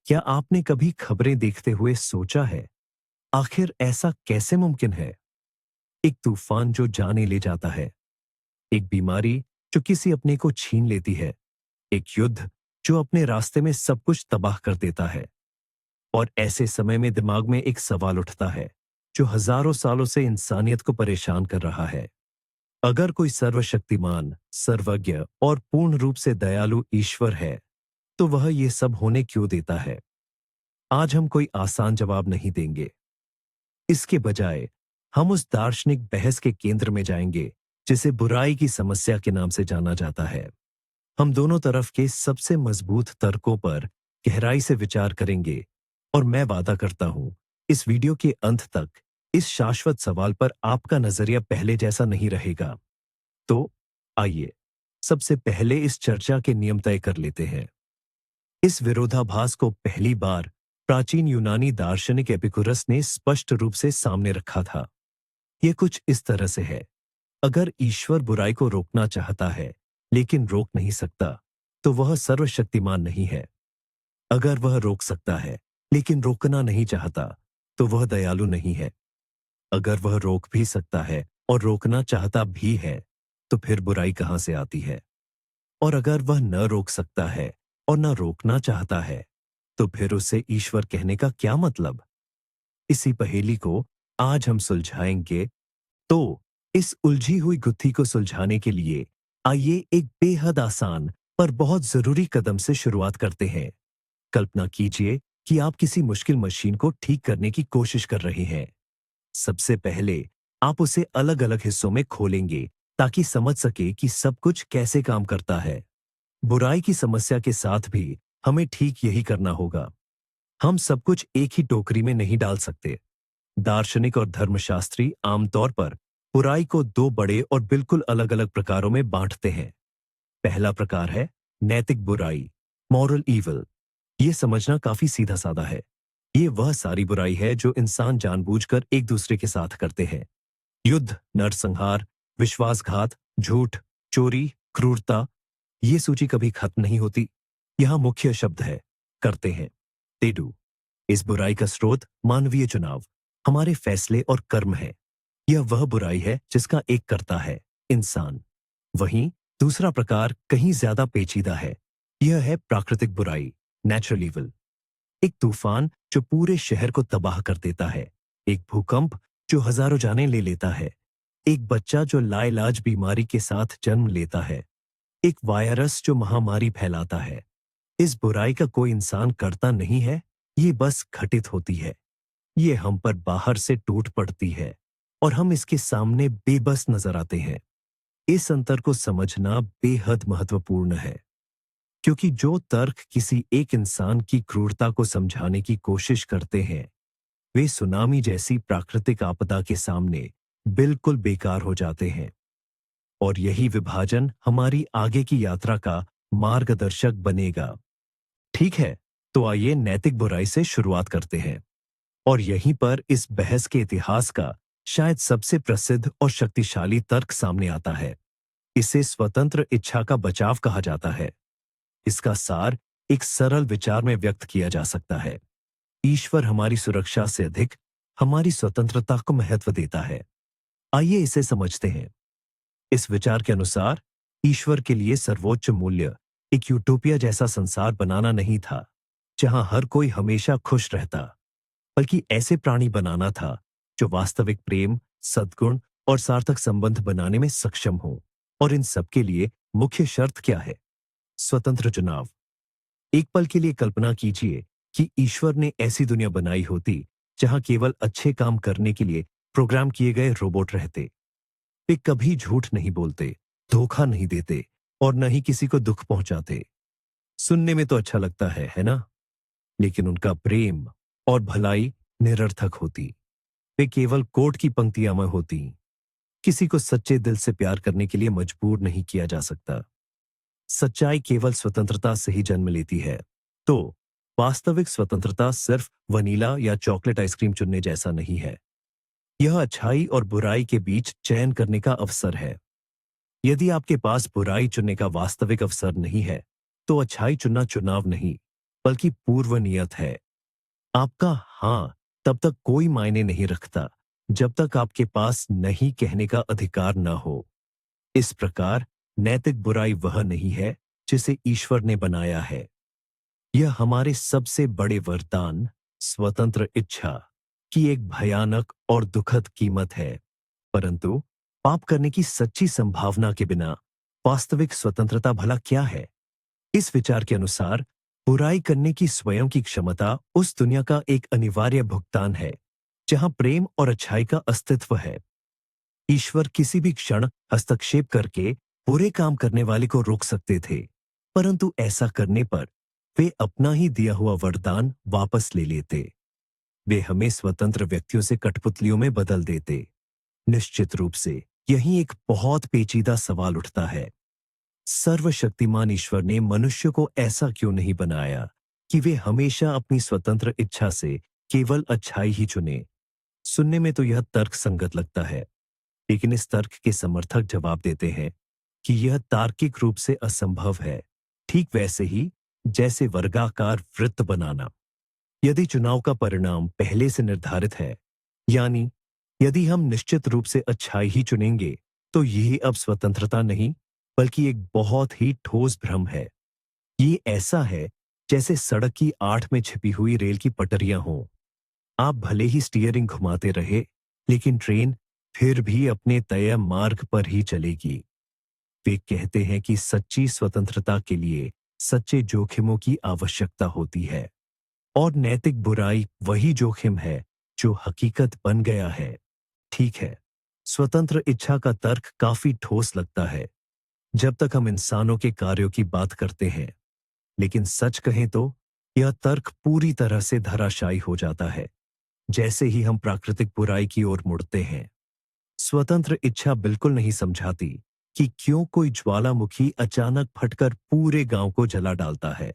क्या आपने कभी खबरें देखते हुए सोचा है, आखिर ऐसा कैसे मुमकिन है? एक तूफान जो जाने ले जाता है, एक बीमारी जो किसी अपने को छीन लेती है, एक युद्ध जो अपने रास्ते में सब कुछ तबाह कर देता है। और ऐसे समय में दिमाग में एक सवाल उठता है, जो हजारों सालों से इंसानियत को परेशान कर रहा है। अगर कोई सर्वशक्तिमान, सर्वज्ञ और पूर्ण रूप से दयालु ईश्वर है, तो वह ये सब होने क्यों देता है? आज हम कोई आसान जवाब नहीं देंगे। इसके बजाय हम उस दार्शनिक बहस के केंद्र में जाएंगे, जिसे बुराई की समस्या के नाम से जाना जाता है। हम दोनों तरफ के सबसे मजबूत तर्कों पर गहराई से विचार करेंगे, और मैं वादा करता हूं, इस वीडियो के अंत तक इस शाश्वत सवाल पर आपका नजरिया पहले जैसा नहीं रहेगा। तो आइए, सबसे पहले इस चर्चा के नियम तय कर लेते हैं। इस विरोधाभास को पहली बार प्राचीन यूनानी दार्शनिक एपिकुरस ने स्पष्ट रूप से सामने रखा था। यह कुछ इस तरह से है: अगर ईश्वर बुराई को रोकना चाहता है लेकिन रोक नहीं सकता, तो वह सर्वशक्तिमान नहीं है। अगर वह रोक सकता है लेकिन रोकना नहीं चाहता, तो वह दयालु नहीं है। अगर वह रोक भी सकता है और रोकना चाहता भी है, तो फिर बुराई कहां से आती है? और अगर वह न रोक सकता है और न रोकना चाहता है, तो फिर उसे ईश्वर कहने का क्या मतलब? इसी पहेली को आज हम सुलझाएंगे। तो इस उलझी हुई गुत्थी को सुलझाने के लिए आइए एक बेहद आसान पर बहुत जरूरी कदम से शुरुआत करते हैं। कल्पना कीजिए कि आप किसी मुश्किल मशीन को ठीक करने की कोशिश कर रहे हैं। सबसे पहले आप उसे अलग अलग हिस्सों में खोलेंगे, ताकि समझ सके कि सब कुछ कैसे काम करता है। बुराई की समस्या के साथ भी हमें ठीक यही करना होगा। हम सब कुछ एक ही टोकरी में नहीं डाल सकते। दार्शनिक और धर्मशास्त्री आमतौर पर बुराई को दो बड़े और बिल्कुल अलग अलग प्रकारों में बांटते हैं। पहला प्रकार है नैतिक बुराई, मॉरल ईविल। यह समझना काफी सीधा साधा है। ये वह सारी बुराई है जो इंसान जानबूझकर एक दूसरे के साथ करते हैं। युद्ध, नरसंहार, विश्वासघात, झूठ, चोरी, क्रूरता। ये सूची कभी खत्म नहीं होती। यहां मुख्य शब्द है करते हैं, दे डू। इस बुराई का स्रोत मानवीय चुनाव, हमारे फैसले और कर्म है। यह वह बुराई है जिसका एक करता है, इंसान। वहीं दूसरा प्रकार कहीं ज्यादा पेचीदा है। यह है प्राकृतिक बुराई, नेचुरल इविल। एक तूफान जो पूरे शहर को तबाह कर देता है, एक भूकंप जो हजारों जानें ले लेता है, एक बच्चा जो लाइलाज बीमारी के साथ जन्म लेता है, एक वायरस जो महामारी फैलाता है। इस बुराई का कोई इंसान करता नहीं है, ये बस घटित होती है। ये हम पर बाहर से टूट पड़ती है, और हम इसके सामने बेबस नजर आते हैं। इस अंतर को समझना बेहद महत्वपूर्ण है, क्योंकि जो तर्क किसी एक इंसान की क्रूरता को समझाने की कोशिश करते हैं, वे सुनामी जैसी प्राकृतिक आपदा के सामने बिल्कुल बेकार हो जाते हैं। और यही विभाजन हमारी आगे की यात्रा का मार्गदर्शक बनेगा। ठीक है, तो आइए नैतिक बुराई से शुरुआत करते हैं। और यहीं पर इस बहस के इतिहास का शायद सबसे प्रसिद्ध और शक्तिशाली तर्क सामने आता है। इसे स्वतंत्र इच्छा का बचाव कहा जाता है। इसका सार एक सरल विचार में व्यक्त किया जा सकता है: ईश्वर हमारी सुरक्षा से अधिक हमारी स्वतंत्रता को महत्व देता है। आइए इसे समझते हैं। इस विचार के अनुसार ईश्वर के लिए सर्वोच्च मूल्य एक यूटोपिया जैसा संसार बनाना नहीं था, जहां हर कोई हमेशा खुश रहता, बल्कि ऐसे प्राणी बनाना था जो वास्तविक प्रेम, सद्गुण और सार्थक संबंध बनाने में सक्षम हो। और इन सब के लिए मुख्य शर्त क्या है? स्वतंत्र चुनाव। एक पल के लिए कल्पना कीजिए कि ईश्वर ने ऐसी दुनिया बनाई होती जहां केवल अच्छे काम करने के लिए प्रोग्राम किए गए रोबोट रहते। वे कभी झूठ नहीं बोलते, धोखा नहीं देते, और न ही किसी को दुख पहुंचाते। सुनने में तो अच्छा लगता है ना? लेकिन उनका प्रेम और भलाई निरर्थक होती। वे केवल कोड की पंक्तियां में होती। किसी को सच्चे दिल से प्यार करने के लिए मजबूर नहीं किया जा सकता। सच्चाई केवल स्वतंत्रता से ही जन्म लेती है। तो वास्तविक स्वतंत्रता सिर्फ वनीला या चॉकलेट आइसक्रीम चुनने जैसा नहीं है। यह अच्छाई और बुराई के बीच चयन करने का अवसर है। यदि आपके पास बुराई चुनने का वास्तविक अवसर नहीं है, तो अच्छाई चुनना चुनाव नहीं, बल्कि पूर्व नियत है। आपका हाँ तब तक कोई मायने नहीं रखता जब तक आपके पास नहीं कहने का अधिकार न हो। इस प्रकार नैतिक बुराई वह नहीं है जिसे ईश्वर ने बनाया है। यह हमारे सबसे बड़े वरदान, स्वतंत्र इच्छा, की एक भयानक और दुखद कीमत है। परंतु पाप करने की सच्ची संभावना के बिना वास्तविक स्वतंत्रता भला क्या है? इस विचार के अनुसार बुराई करने की स्वयं की क्षमता उस दुनिया का एक अनिवार्य भुगतान है जहां प्रेम और अच्छाई का अस्तित्व है। ईश्वर किसी भी क्षण हस्तक्षेप करके बुरे काम करने वाले को रोक सकते थे, परंतु ऐसा करने पर वे अपना ही दिया हुआ वरदान वापस ले लेते। वे हमें स्वतंत्र व्यक्तियों से कठपुतलियों में बदल देते। निश्चित रूप से यही एक बहुत पेचीदा सवाल उठता है। सर्वशक्तिमान ईश्वर ने मनुष्य को ऐसा क्यों नहीं बनाया कि वे हमेशा अपनी स्वतंत्र इच्छा से केवल अच्छाई ही चुने? सुनने में तो यह तर्क संगत लगता है, लेकिन इस तर्क के समर्थक जवाब देते हैं कि यह तार्किक रूप से असंभव है, ठीक वैसे ही जैसे वर्गाकार वृत्त बनाना। यदि चुनाव का परिणाम पहले से निर्धारित है, यानी यदि हम निश्चित रूप से अच्छाई ही चुनेंगे, तो यही अब स्वतंत्रता नहीं बल्कि एक बहुत ही ठोस भ्रम है। ये ऐसा है जैसे सड़क की आड़ में छिपी हुई रेल की पटरियां हों। आप भले ही स्टीयरिंग घुमाते रहे, लेकिन ट्रेन फिर भी अपने तय मार्ग पर ही चलेगी। वे कहते हैं कि सच्ची स्वतंत्रता के लिए सच्चे जोखिमों की आवश्यकता होती है, और नैतिक बुराई वही जोखिम है जो हकीकत बन गया है। ठीक है, स्वतंत्र इच्छा का तर्क काफी ठोस लगता है जब तक हम इंसानों के कार्यों की बात करते हैं, लेकिन सच कहें तो यह तर्क पूरी तरह से धराशायी हो जाता है जैसे ही हम प्राकृतिक बुराई की ओर मुड़ते हैं। स्वतंत्र इच्छा बिल्कुल नहीं समझाती कि क्यों कोई ज्वालामुखी अचानक फटकर पूरे गांव को जला डालता है।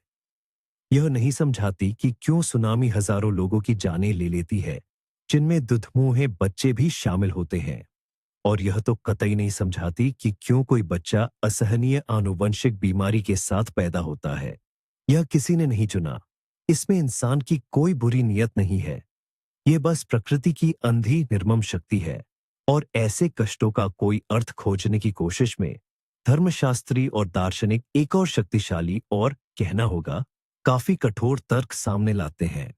यह नहीं समझाती कि क्यों सुनामी हजारों लोगों की जानें ले लेती है, जिनमें दुधमुहे बच्चे भी शामिल होते हैं। और यह तो कतई नहीं समझाती कि क्यों कोई बच्चा असहनीय आनुवंशिक बीमारी के साथ पैदा होता है। यह किसी ने नहीं चुना। इसमें इंसान की कोई बुरी नीयत नहीं है। यह बस प्रकृति की अंधी निर्मम शक्ति है। और ऐसे कष्टों का कोई अर्थ खोजने की कोशिश में धर्मशास्त्री और दार्शनिक एक और शक्तिशाली और कहना होगा काफी कठोर तर्क सामने लाते हैं।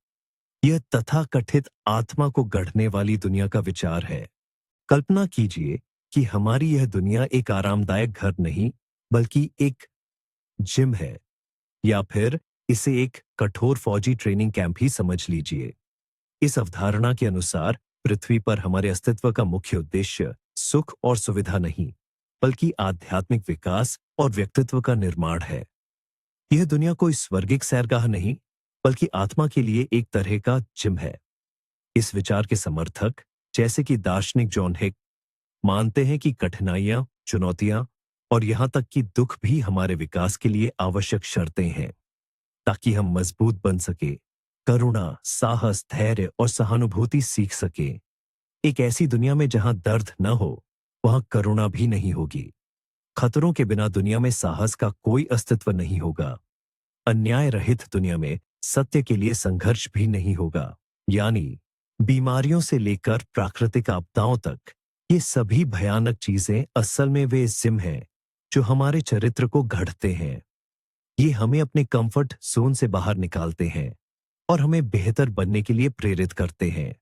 यह तथाकथित आत्मा को गढ़ने वाली दुनिया का विचार है। कल्पना कीजिए कि हमारी यह दुनिया एक आरामदायक घर नहीं बल्कि एक जिम है, या फिर इसे एक कठोर फौजी ट्रेनिंग कैंप ही समझ लीजिए। इस अवधारणा के अनुसार पृथ्वी पर हमारे अस्तित्व का मुख्य उद्देश्य सुख और सुविधा नहीं बल्कि आध्यात्मिक विकास और व्यक्तित्व का निर्माण है। यह दुनिया कोई स्वर्गिक सैरगाह नहीं बल्कि आत्मा के लिए एक तरह का जिम है। इस विचार के समर्थक जैसे कि दार्शनिक जॉन हिक मानते हैं कि कठिनाइयां, चुनौतियां और यहां तक कि दुख भी हमारे विकास के लिए आवश्यक शर्तें हैं, ताकि हम मजबूत बन सके, करुणा, साहस, धैर्य और सहानुभूति सीख सके। एक ऐसी दुनिया में जहां दर्द न हो, वहां करुणा भी नहीं होगी। खतरों के बिना दुनिया में साहस का कोई अस्तित्व नहीं होगा। अन्याय रहित दुनिया में सत्य के लिए संघर्ष भी नहीं होगा। यानी बीमारियों से लेकर प्राकृतिक आपदाओं तक ये सभी भयानक चीजें असल में वे जिम हैं जो हमारे चरित्र को गढ़ते हैं। ये हमें अपने कंफर्ट जोन से बाहर निकालते हैं और हमें बेहतर बनने के लिए प्रेरित करते हैं।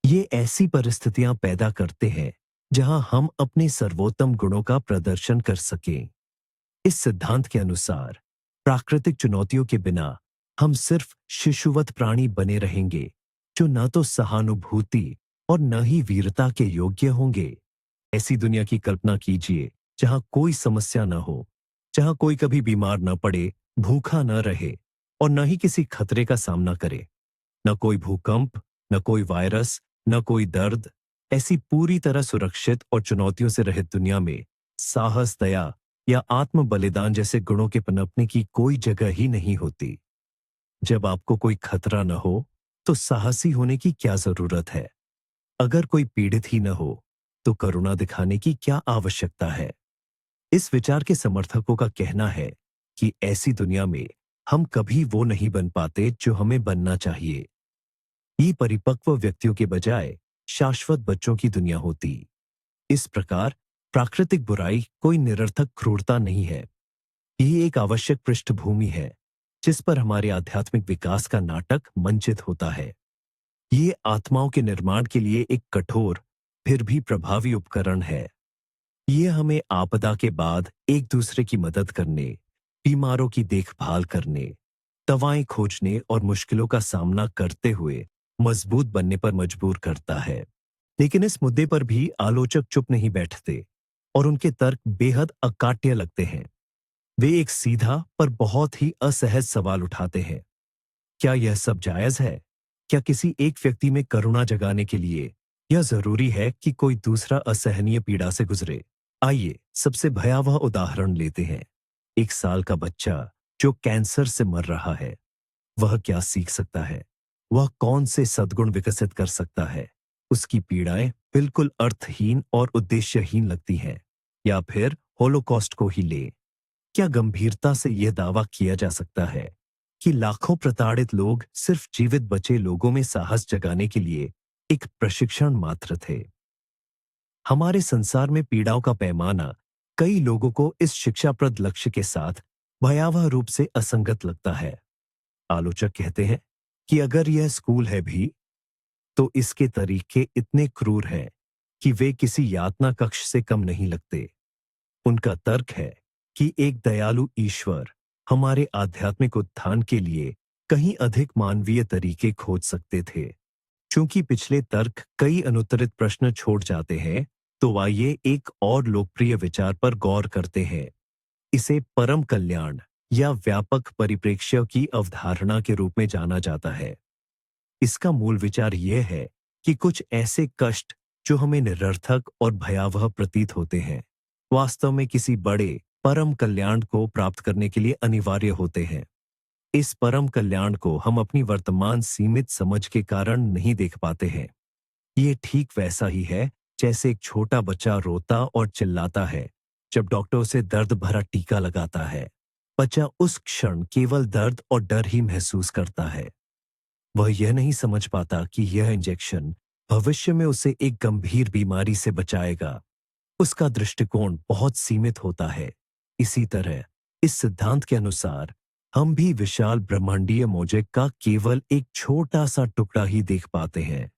ये ऐसी परिस्थितियां पैदा करते हैं जहां हम अपने सर्वोत्तम गुणों का प्रदर्शन कर सकें। इस सिद्धांत के अनुसार प्राकृतिक चुनौतियों के बिना हम सिर्फ शिशुवत प्राणी बने रहेंगे जो न तो सहानुभूति और न ही वीरता के योग्य होंगे। ऐसी दुनिया की कल्पना कीजिए जहां कोई समस्या न हो, जहां कोई कभी बीमार न पड़े, भूखा न रहे और न ही किसी खतरे का सामना करे। न कोई भूकंप, न कोई वायरस, न कोई दर्द। ऐसी पूरी तरह सुरक्षित और चुनौतियों से रहित दुनिया में साहस, दया या आत्म बलिदान जैसे गुणों के पनपने की कोई जगह ही नहीं होती। जब आपको कोई खतरा न हो तो साहसी होने की क्या जरूरत है? अगर कोई पीड़ित ही न हो तो करुणा दिखाने की क्या आवश्यकता है? इस विचार के समर्थकों का कहना है कि ऐसी दुनिया में हम कभी वो नहीं बन पाते जो हमें बनना चाहिए। ये परिपक्व व्यक्तियों के बजाय शाश्वत बच्चों की दुनिया होती। इस प्रकार प्राकृतिक बुराई कोई निरर्थक क्रूरता नहीं है। ये एक आवश्यक पृष्ठभूमि है जिस पर हमारे आध्यात्मिक विकास का नाटक मंचित होता है। ये आत्माओं के निर्माण के लिए एक कठोर फिर भी प्रभावी उपकरण है। ये हमें आपदा के बाद एक दूसरे की मदद करने, बीमारों की देखभाल करने, दवाएं खोजने और मुश्किलों का सामना करते हुए मजबूत बनने पर मजबूर करता है। लेकिन इस मुद्दे पर भी आलोचक चुप नहीं बैठते और उनके तर्क बेहद अकाट्य लगते हैं। वे एक सीधा पर बहुत ही असहज सवाल उठाते हैं। क्या यह सब जायज है? क्या किसी एक व्यक्ति में करुणा जगाने के लिए यह जरूरी है कि कोई दूसरा असहनीय पीड़ा से गुजरे? आइए सबसे भयावह उदाहरण लेते हैं। 1 साल का बच्चा जो कैंसर से मर रहा है, वह क्या सीख सकता है? वह कौन से सद्गुण विकसित कर सकता है? उसकी पीड़ाएं बिल्कुल अर्थहीन और उद्देश्यहीन लगती हैं। या फिर होलोकॉस्ट को ही ले। क्या गंभीरता से यह दावा किया जा सकता है कि लाखों प्रताड़ित लोग सिर्फ जीवित बचे लोगों में साहस जगाने के लिए एक प्रशिक्षण मात्र थे? हमारे संसार में पीड़ाओं का पैमाना कई लोगों को इस शिक्षाप्रद लक्ष्य के साथ भयावह रूप से असंगत लगता है। आलोचक कहते हैं कि अगर यह स्कूल है भी, तो इसके तरीके इतने क्रूर हैं कि वे किसी यातना कक्ष से कम नहीं लगते। उनका तर्क है कि एक दयालु ईश्वर हमारे आध्यात्मिक उत्थान के लिए कहीं अधिक मानवीय तरीके खोज सकते थे। चूंकि पिछले तर्क कई अनुत्तरित प्रश्न छोड़ जाते हैं, तो आइए एक और लोकप्रिय विचार पर गौर करते हैं। इसे परम कल्याण या व्यापक परिप्रेक्ष्य की अवधारणा के रूप में जाना जाता है। इसका मूल विचार यह है कि कुछ ऐसे कष्ट जो हमें निरर्थक और भयावह प्रतीत होते हैं, वास्तव में किसी बड़े परम कल्याण को प्राप्त करने के लिए अनिवार्य होते हैं। इस परम कल्याण को हम अपनी वर्तमान सीमित समझ के कारण नहीं देख पाते हैं। ये ठीक वैसा ही है जैसे एक छोटा बच्चा रोता और चिल्लाता है जब डॉक्टर उसे दर्द भरा टीका लगाता है। बच्चा उस क्षण केवल दर्द और डर ही महसूस करता है। वह यह नहीं समझ पाता कि यह इंजेक्शन भविष्य में उसे एक गंभीर बीमारी से बचाएगा। उसका दृष्टिकोण बहुत सीमित होता है। इसी तरह इस सिद्धांत के अनुसार हम भी विशाल ब्रह्मांडीय मोज़ेक का केवल एक छोटा सा टुकड़ा ही देख पाते हैं।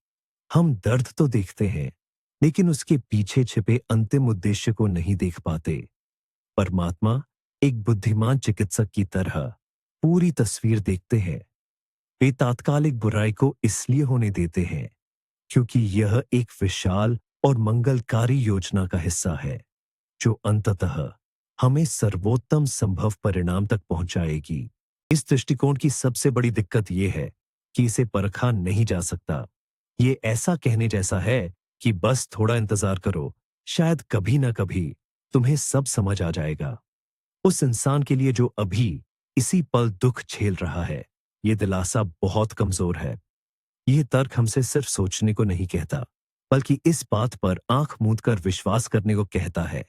हम दर्द तो देखते हैं, लेकिन उसके पीछे छिपे अंतिम उद्देश्य को नहीं देख पाते। परमात्मा एक बुद्धिमान चिकित्सक की तरह पूरी तस्वीर देखते हैं। वे तात्कालिक बुराई को इसलिए होने देते हैं क्योंकि यह एक विशाल और मंगलकारी योजना का हिस्सा है जो अंततः हमें सर्वोत्तम संभव परिणाम तक पहुंचाएगी। इस दृष्टिकोण की सबसे बड़ी दिक्कत यह है कि इसे परखा नहीं जा सकता। ये ऐसा कहने जैसा है कि बस थोड़ा इंतजार करो, शायद कभी ना कभी तुम्हें सब समझ आ जाएगा। उस इंसान के लिए जो अभी इसी पल दुख झेल रहा है, ये दिलासा बहुत कमजोर है। यह तर्क हमसे सिर्फ सोचने को नहीं कहता, बल्कि इस बात पर आंख मूंद कर विश्वास करने को कहता है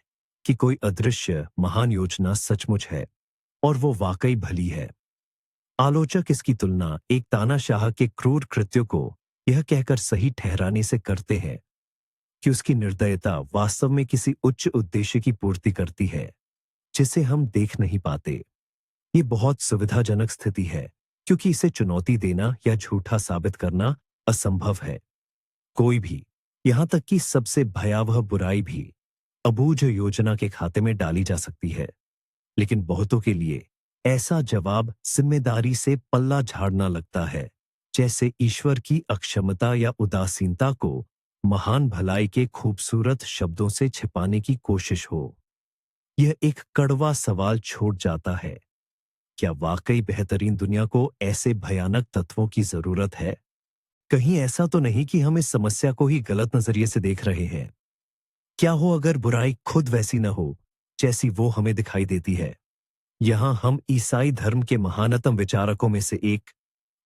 कि कोई अदृश्य महान योजना सचमुच है और वो वाकई भली है। आलोचक इसकी तुलना एक तानाशाह के क्रूर कृत्यों को यह कहकर सही ठहराने से करते हैं कि उसकी निर्दयता वास्तव में किसी उच्च उद्देश्य की पूर्ति करती है जिसे हम देख नहीं पाते। ये बहुत सुविधाजनक स्थिति है क्योंकि इसे चुनौती देना या झूठा साबित करना असंभव है। कोई भी, यहां तक कि सबसे भयावह बुराई भी अबूझ योजना के खाते में डाली जा सकती है। लेकिन बहुतों के लिए ऐसा जवाब जिम्मेदारी से पल्ला झाड़ना लगता है, जैसे ईश्वर की अक्षमता या उदासीनता को महान भलाई के खूबसूरत शब्दों से छिपाने की कोशिश हो। यह एक कड़वा सवाल छोड़ जाता है, क्या वाकई बेहतरीन दुनिया को ऐसे भयानक तत्वों की जरूरत है? कहीं ऐसा तो नहीं कि हम इस समस्या को ही गलत नजरिए से देख रहे हैं? क्या हो अगर बुराई खुद वैसी न हो जैसी वो हमें दिखाई देती है? यहां हम ईसाई धर्म के महानतम विचारकों में से एक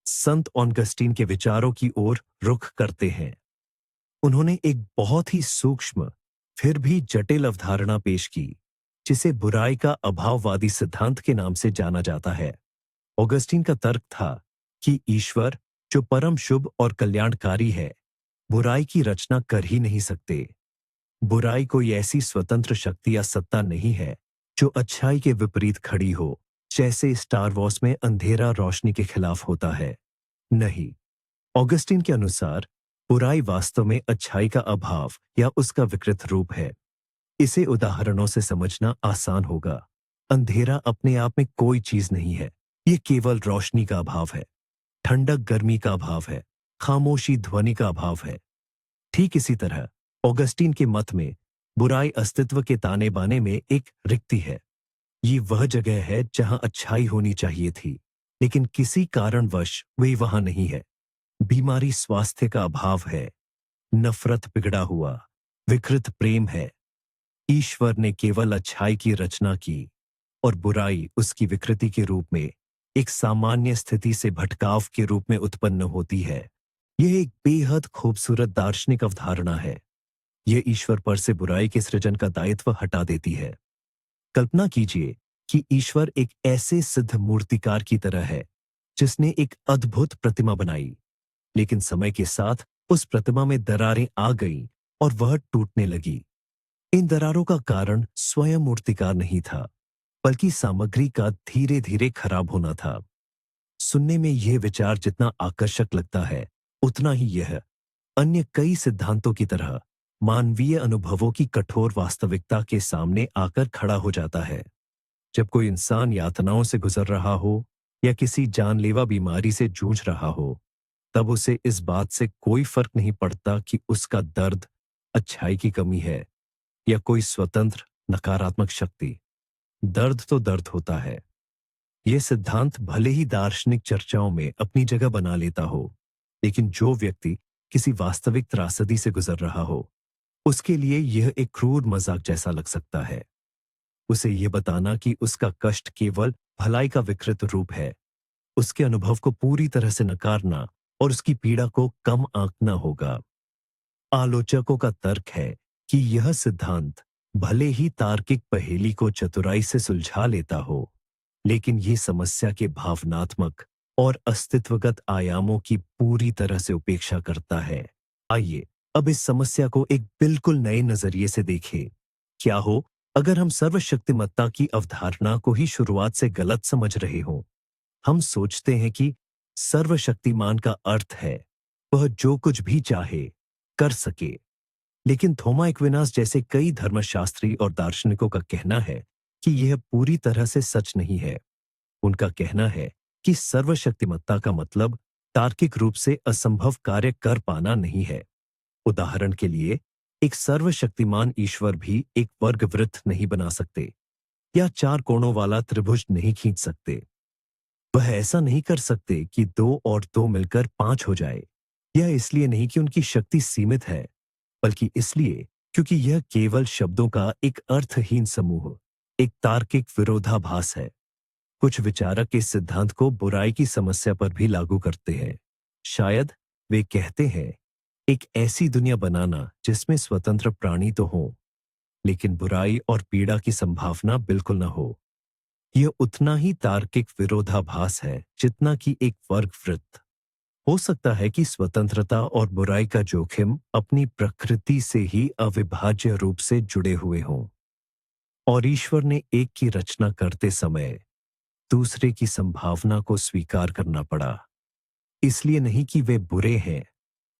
संत ऑगस्टीन के विचारों की ओर रुख करते हैं। उन्होंने एक बहुत ही सूक्ष्म फिर भी जटिल अवधारणा पेश की, जिसे बुराई का अभाववादी सिद्धांत के नाम से जाना जाता है। ऑगस्टीन का तर्क था कि ईश्वर, जो परम शुभ और कल्याणकारी है, बुराई की रचना कर ही नहीं सकते। बुराई कोई ऐसी स्वतंत्र शक्ति या सत्ता नहीं है जो अच्छाई के विपरीत खड़ी हो, जैसे स्टार वॉर्स में अंधेरा रोशनी के खिलाफ होता है। नहीं, ऑगस्टीन के अनुसार बुराई वास्तव में अच्छाई का अभाव या उसका विकृत रूप है। इसे उदाहरणों से समझना आसान होगा। अंधेरा अपने आप में कोई चीज नहीं है, ये केवल रोशनी का अभाव है। ठंडक गर्मी का अभाव है, खामोशी ध्वनि का अभाव है। ठीक इसी तरह ऑगस्टीन के मत में बुराई अस्तित्व के ताने बाने में एक रिक्ति है। ये वह जगह है जहां अच्छाई होनी चाहिए थी, लेकिन किसी कारणवश वे वहां नहीं है। बीमारी स्वास्थ्य का अभाव है, नफरत बिगड़ा हुआ, विकृत प्रेम है। ईश्वर ने केवल अच्छाई की रचना की और बुराई उसकी विकृति के रूप में, एक सामान्य स्थिति से भटकाव के रूप में उत्पन्न होती है। यह एक बेहद खूबसूरत दार्शनिक अवधारणा है। यह ईश्वर पर से बुराई के सृजन का दायित्व हटा देती है। कल्पना कीजिए कि ईश्वर एक ऐसे सिद्ध मूर्तिकार की तरह है जिसने एक अद्भुत प्रतिमा बनाई, लेकिन समय के साथ उस प्रतिमा में दरारें आ गईं और वह टूटने लगी। इन दरारों का कारण स्वयं मूर्तिकार नहीं था, बल्कि सामग्री का धीरे धीरे खराब होना था। सुनने में यह विचार जितना आकर्षक लगता है, उतना ही यह अन्य कई सिद्धांतों की तरह मानवीय अनुभवों की कठोर वास्तविकता के सामने आकर खड़ा हो जाता है। जब कोई इंसान यातनाओं से गुजर रहा हो या किसी जानलेवा बीमारी से जूझ रहा हो, तब उसे इस बात से कोई फर्क नहीं पड़ता कि उसका दर्द अच्छाई की कमी है या कोई स्वतंत्र नकारात्मक शक्ति। दर्द तो दर्द होता है। यह सिद्धांत भले ही दार्शनिक चर्चाओं में अपनी जगह बना लेता हो, लेकिन जो व्यक्ति किसी वास्तविक त्रासदी से गुजर रहा हो, उसके लिए यह एक क्रूर मजाक जैसा लग सकता है। उसे यह बताना कि उसका कष्ट केवल भलाई का विकृत रूप है, उसके अनुभव को पूरी तरह से नकारना और उसकी पीड़ा को कम आंकना होगा। आलोचकों का तर्क है कि यह सिद्धांत भले ही तार्किक पहेली को चतुराई से सुलझा लेता हो, लेकिन यह समस्या के भावनात्मक और अस्तित्वगत आयामों की पूरी तरह से उपेक्षा करता है। आइए अब इस समस्या को एक बिल्कुल नए नजरिए से देखें। क्या हो अगर हम सर्वशक्तिमत्ता की अवधारणा को ही शुरुआत से गलत समझ रहे हों? हम सोचते हैं कि सर्वशक्तिमान का अर्थ है वह जो कुछ भी चाहे कर सके, लेकिन थॉमस एक्विनास जैसे कई धर्मशास्त्री और दार्शनिकों का कहना है कि यह पूरी तरह से सच नहीं है। उनका कहना है कि सर्वशक्तिमत्ता का मतलब तार्किक रूप से असंभव कार्य कर पाना नहीं है। उदाहरण के लिए, एक सर्वशक्तिमान ईश्वर भी एक वर्गवृत्त नहीं बना सकते या चार कोणों वाला त्रिभुज नहीं खींच सकते। वह ऐसा नहीं कर सकते कि 2 और 2 मिलकर 5 हो जाए। यह इसलिए नहीं कि उनकी शक्ति सीमित है, बल्कि इसलिए क्योंकि यह केवल शब्दों का एक अर्थहीन समूह, एक तार्किक विरोधाभास है। कुछ विचारक इस सिद्धांत को बुराई की समस्या पर भी लागू करते हैं। शायद वे कहते हैं, एक ऐसी दुनिया बनाना जिसमें स्वतंत्र प्राणी तो हों, लेकिन बुराई और पीड़ा की संभावना बिल्कुल न हो। यह उतना ही तार्किक विरोधाभास है जितना कि एक वर्गवृत्त। हो सकता है कि स्वतंत्रता और बुराई का जोखिम अपनी प्रकृति से ही अविभाज्य रूप से जुड़े हुए हों, और ईश्वर ने एक की रचना करते समय दूसरे की संभावना को स्वीकार करना पड़ा। इसलिए नहीं कि वे बुरे हैं,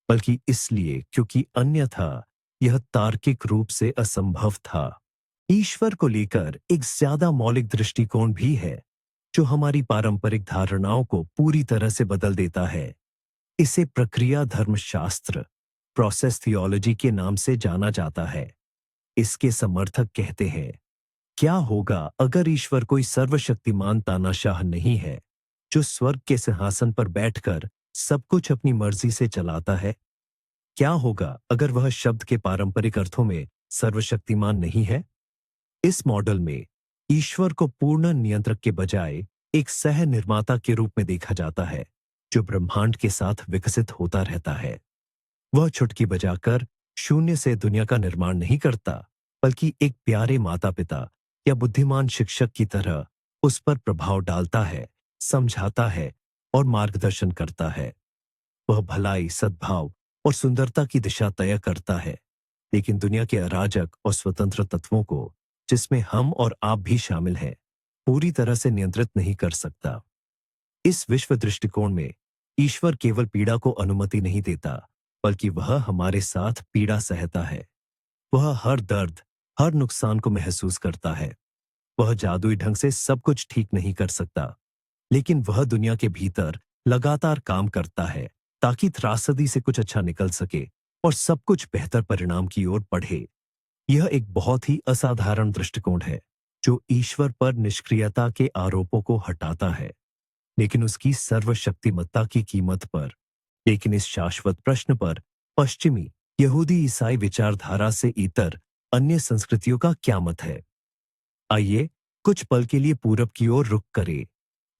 बल्कि इसलिए क्योंकि अन्यथा यह तार्किक रूप से असंभव था। ईश्वर को लेकर एक ज्यादा मौलिक दृष्टिकोण भी है जो हमारी पारंपरिक धारणाओं को पूरी तरह से बदल देता है। इसे प्रक्रिया धर्मशास्त्र, प्रोसेस थियोलॉजी के नाम से जाना जाता है। इसके समर्थक कहते हैं, क्या होगा अगर ईश्वर कोई सर्वशक्तिमान तानाशाह नहीं है जो स्वर्ग के सिंहासन पर बैठकर सब कुछ अपनी मर्जी से चलाता है? क्या होगा अगर वह शब्द के पारंपरिक अर्थों में सर्वशक्तिमान नहीं है? इस मॉडल में ईश्वर को पूर्ण नियंत्रक के बजाय एक सह निर्माता के रूप में देखा जाता है जो ब्रह्मांड के साथ विकसित होता रहता है। वह चुटकी बजाकर शून्य से दुनिया का निर्माण नहीं करता, बल्कि एक प्यारे माता पिता या बुद्धिमान शिक्षक की तरह उस पर प्रभाव डालता है समझाता है और मार्गदर्शन करता है। वह भलाई, सद्भाव और सुंदरता की दिशा तय करता है, लेकिन दुनिया के अराजक और स्वतंत्र तत्वों को, जिसमें हम और आप भी शामिल हैं, पूरी तरह से नियंत्रित नहीं कर सकता। इस विश्व दृष्टिकोण में ईश्वर केवल पीड़ा को अनुमति नहीं देता, बल्कि वह हमारे साथ पीड़ा सहता है। वह हर दर्द, हर नुकसान को महसूस करता है। वह जादुई ढंग से सब कुछ ठीक नहीं कर सकता, लेकिन वह दुनिया के भीतर लगातार काम करता है, ताकि त्रासदी से कुछ अच्छा निकल सके और सब कुछ बेहतर परिणाम की ओर बढ़े। यह एक बहुत ही असाधारण दृष्टिकोण है, जो ईश्वर पर निष्क्रियता के आरोपों को हटाता है, लेकिन उसकी सर्वशक्तिमत्ता की कीमत पर। लेकिन इस शाश्वत प्रश्न पर पश्चिमी, यहूदी ईसाई विचारधारा से इतर अन्य संस्कृतियों का क्या मत है? आइए कुछ पल के लिए पूरब की ओर रुख करें,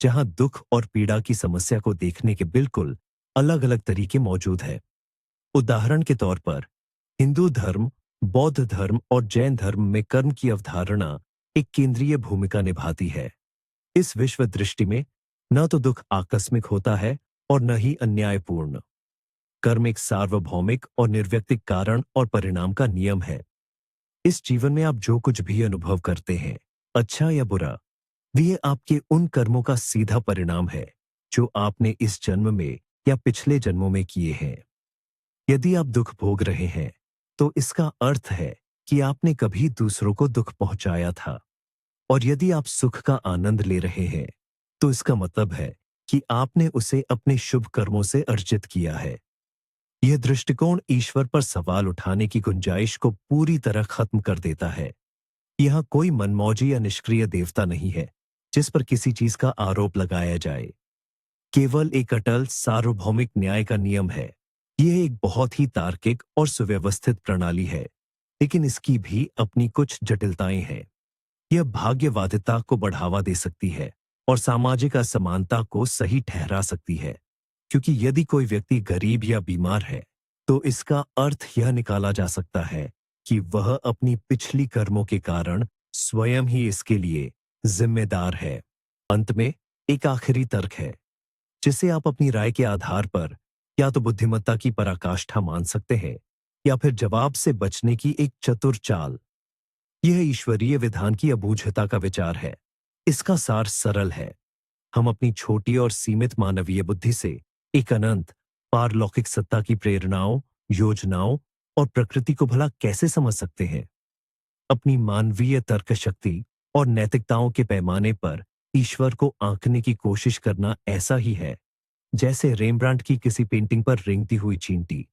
जहां दुख और पीड़ा की समस्या को देखने के बिल्कुल अलग अलग तरीके मौजूद हैं। उदाहरण के तौर पर हिंदू धर्म, बौद्ध धर्म और जैन धर्म में कर्म की अवधारणा एक केंद्रीय भूमिका निभाती है। इस विश्व दृष्टि में न तो दुख आकस्मिक होता है और न ही अन्यायपूर्ण। कर्म एक सार्वभौमिक और निर्व्यक्तिक कारण और परिणाम का नियम है। इस जीवन में आप जो कुछ भी अनुभव करते हैं, अच्छा या बुरा, ये आपके उन कर्मों का सीधा परिणाम है, जो आपने इस जन्म में या पिछले जन्मों में किए हैं। यदि आप दुख भोग रहे हैं, तो इसका अर्थ है कि आपने कभी दूसरों को दुख पहुंचाया था। और यदि आप सुख का आनंद ले रहे हैं, तो इसका मतलब है कि आपने उसे अपने शुभ कर्मों से अर्जित किया है। यह दृष्टिकोण ईश्वर पर सवाल उठाने की गुंजाइश को पूरी तरह खत्म कर देता है। यहाँ कोई मनमौजी या निष्क्रिय देवता नहीं है, जिस पर किसी चीज का आरोप लगाया जाए। केवल एक अटल सार्वभौमिक न्याय का नियम है। यह एक बहुत ही तार्किक और सुव्यवस्थित प्रणाली है, लेकिन इसकी भी अपनी कुछ जटिलताएं हैं। यह भाग्यवादिता को बढ़ावा दे सकती है और सामाजिक असमानता को सही ठहरा सकती है, क्योंकि यदि कोई व्यक्ति गरीब या बीमार है, तो इसका अर्थ यह निकाला जा सकता है कि वह अपनी पिछली कर्मों के कारण स्वयं ही इसके लिए जिम्मेदार है। अंत में एक आखिरी तर्क है, जिसे आप अपनी राय के आधार पर या तो बुद्धिमत्ता की पराकाष्ठा मान सकते हैं, या फिर जवाब से बचने की एक चतुर चाल। यह ईश्वरीय विधान की अबूझता का विचार है। इसका सार सरल है। हम अपनी छोटी और सीमित मानवीय बुद्धि से एक अनंत पारलौकिक सत्ता की प्रेरणाओं, योजनाओं और प्रकृति को भला कैसे समझ सकते हैं? अपनी मानवीय तर्क शक्ति और नैतिकताओं के पैमाने पर ईश्वर को आंकने की कोशिश करना ऐसा ही है जैसे रेमब्रांट की किसी पेंटिंग पर रेंगती हुई चींटी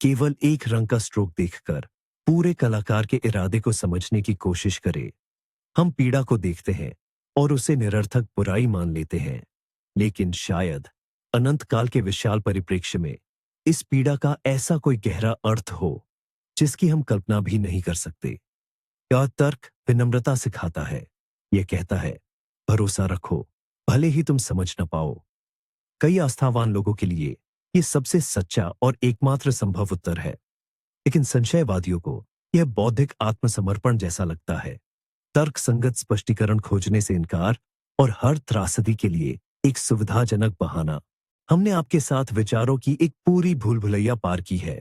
केवल एक रंग का स्ट्रोक देखकर पूरे कलाकार के इरादे को समझने की कोशिश करे। हम पीड़ा को देखते हैं और उसे निरर्थक बुराई मान लेते हैं, लेकिन शायद अनंत काल के विशाल परिप्रेक्ष्य में इस पीड़ा का ऐसा कोई गहरा अर्थ हो जिसकी हम कल्पना भी नहीं कर सकते। यह तर्क विनम्रता सिखाता है। यह कहता है, भरोसा रखो, भले ही तुम समझ न पाओ। कई आस्थावान लोगों के लिए यह सबसे सच्चा और एकमात्र संभव उत्तर है, लेकिन संशयवादियों को यह बौद्धिक आत्मसमर्पण जैसा लगता है। तर्क संगत स्पष्टीकरण खोजने से इनकार और हर त्रासदी के लिए एक सुविधाजनक बहाना। हमने आपके साथ विचारों की एक पूरी भूल भुलैया पार की है।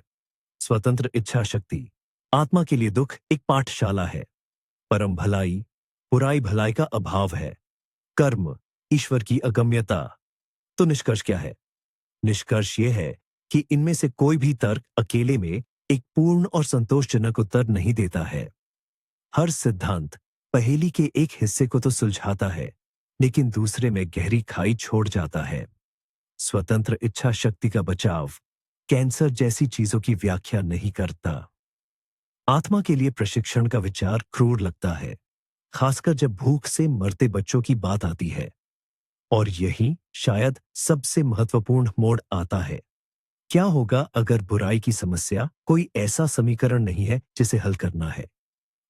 स्वतंत्र इच्छा शक्ति आत्मा के लिए दुख एक पाठशाला है। परम भलाई, बुराई भलाई का अभाव है। कर्म ईश्वर की अगम्यता। तो निष्कर्ष क्या है? निष्कर्ष यह है कि इनमें से कोई भी तर्क अकेले में एक पूर्ण और संतोषजनक उत्तर नहीं देता है। हर सिद्धांत पहेली के एक हिस्से को तो सुलझाता है, लेकिन दूसरे में गहरी खाई छोड़ जाता है। स्वतंत्र इच्छा शक्ति का बचाव कैंसर जैसी चीजों की व्याख्या नहीं करता। आत्मा के लिए प्रशिक्षण का विचार क्रूर लगता है, खासकर जब भूख से मरते बच्चों की बात आती है। और यही शायद सबसे महत्वपूर्ण मोड़ आता है। क्या होगा अगर बुराई की समस्या कोई ऐसा समीकरण नहीं है जिसे हल करना है?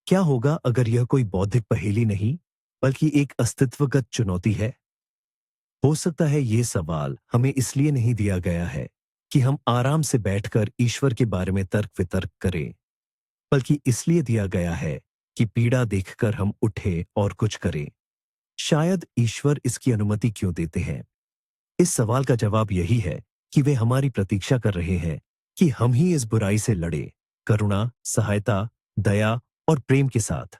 क्या होगा अगर यह कोई बौद्धिक पहेली नहीं, बल्कि एक अस्तित्वगत चुनौती है? हो सकता है ये सवाल हमें इसलिए नहीं दिया गया है कि हम आराम से बैठकर ईश्वर के बारे में तर्क वितर्क करें, बल्कि इसलिए दिया गया है कि पीड़ा देखकर हम उठे और कुछ करें। शायद ईश्वर इसकी अनुमति क्यों देते हैं? इस सवाल का जवाब यही है कि वे हमारी प्रतीक्षा कर रहे हैं कि हम ही इस बुराई से लड़े, करुणा, सहायता, दया और प्रेम के साथ।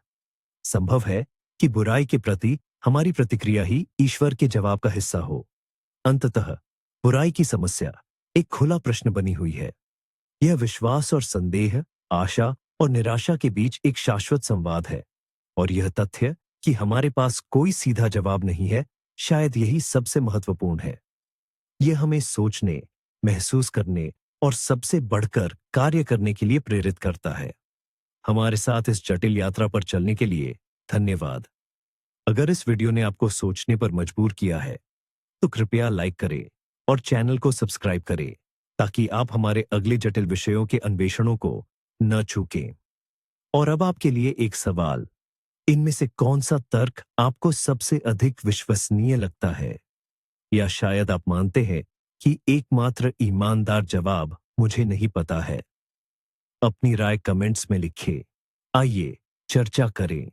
संभव है कि बुराई के प्रति हमारी प्रतिक्रिया ही ईश्वर के जवाब का हिस्सा हो। अंततः बुराई की समस्या एक खुला प्रश्न बनी हुई है। यह विश्वास और संदेह, आशा और निराशा के बीच एक शाश्वत संवाद है। और यह तथ्य कि हमारे पास कोई सीधा जवाब नहीं है, शायद यही सबसे महत्वपूर्ण है। यह हमें सोचने, महसूस करने और सबसे बढ़कर कार्य करने के लिए प्रेरित करता है। हमारे साथ इस जटिल यात्रा पर चलने के लिए धन्यवाद। अगर इस वीडियो ने आपको सोचने पर मजबूर किया है, तो कृपया लाइक करें और चैनल को सब्सक्राइब करें, ताकि आप हमारे अगले जटिल विषयों के अन्वेषणों को न चूकें। और अब आपके लिए एक सवाल, इनमें से कौन सा तर्क आपको सबसे अधिक विश्वसनीय लगता है? या शायद आप मानते हैं कि एकमात्र ईमानदार जवाब मुझे नहीं पता है? अपनी राय कमेंट्स में लिखें। आइए चर्चा करें।